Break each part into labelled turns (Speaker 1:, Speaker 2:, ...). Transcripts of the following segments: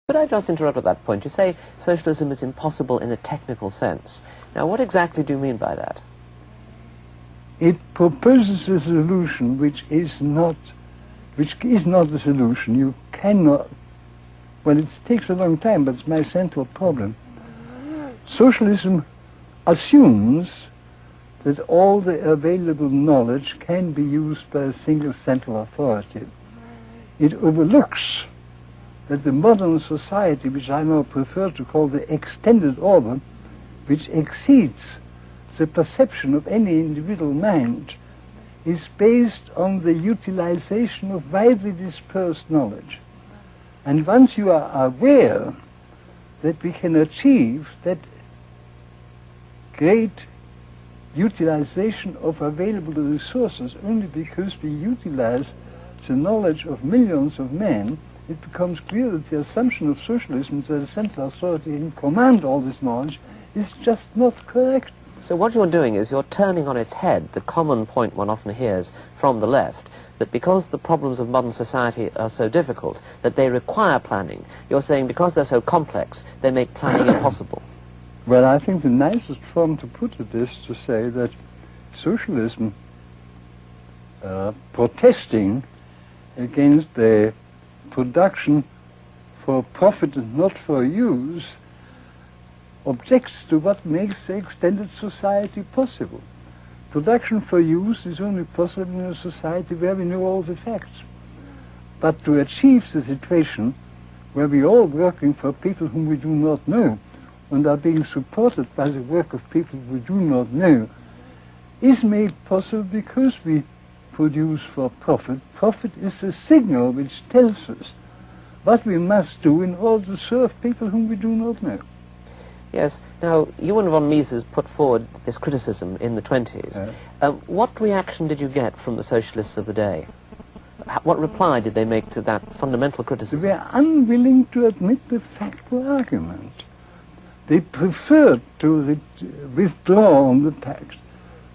Speaker 1: Could I just interrupt at that point? You say socialism is impossible in a technical sense. Now, what exactly do you mean by that?
Speaker 2: It proposes a solution which is not a solution. You cannot, well, it takes a long time, but it's my central problem. Socialism assumes that all the available knowledge can be used by a single central authority. It overlooks that the modern society, which I now prefer to call the extended order, which exceeds the perception of any individual mind, is based on the utilization of widely dispersed knowledge. And once you are aware that we can achieve that great utilization of available resources only because we utilize the knowledge of millions of men, it becomes clear that the assumption of socialism that a central authority can command all this knowledge is just not correct.
Speaker 1: So what you're doing is you're turning on its head the common point one often hears from the left, that because the problems of modern society are so difficult, that they require planning. You're saying because they're so complex, they make planning impossible.
Speaker 2: Well, I think the nicest form to put it is to say that socialism, protesting against the production for profit and not for use, objects to what makes the extended society possible. Production for use is only possible in a society where we know all the facts. But to achieve the situation where we are all working for people whom we do not know and are being supported by the work of people we do not know is made possible because we produce for profit. Profit is a signal which tells us what we must do in order to serve people whom we do not know.
Speaker 1: Yes. Now, you and von Mises put forward this criticism in the 20s. What reaction did you get from the socialists of the day? What reply did they make to that fundamental criticism?
Speaker 2: They were unwilling to admit the factual argument. They preferred to withdraw on the fact.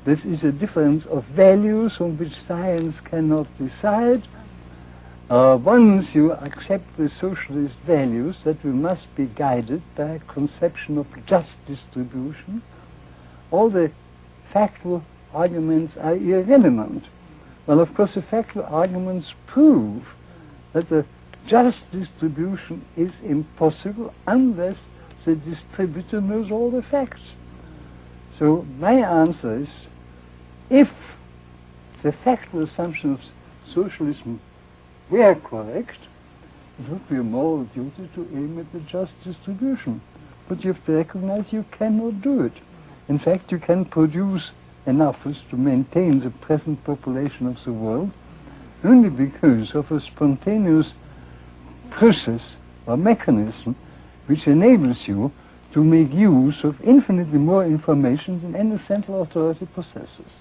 Speaker 2: This is a difference of values on which science cannot decide. Once you accept the socialist values that we must be guided by a conception of just distribution, all the factual arguments are irrelevant. Well, of course, the factual arguments prove that the just distribution is impossible unless the distributor knows all the facts. So my answer is, if the factual assumption of socialism were correct, it would be a moral duty to aim at the just distribution. But you have to recognize you cannot do it. In fact, you can produce enough to maintain the present population of the world only because of a spontaneous process or mechanism which enables you to make use of infinitely more information than any central authority possesses.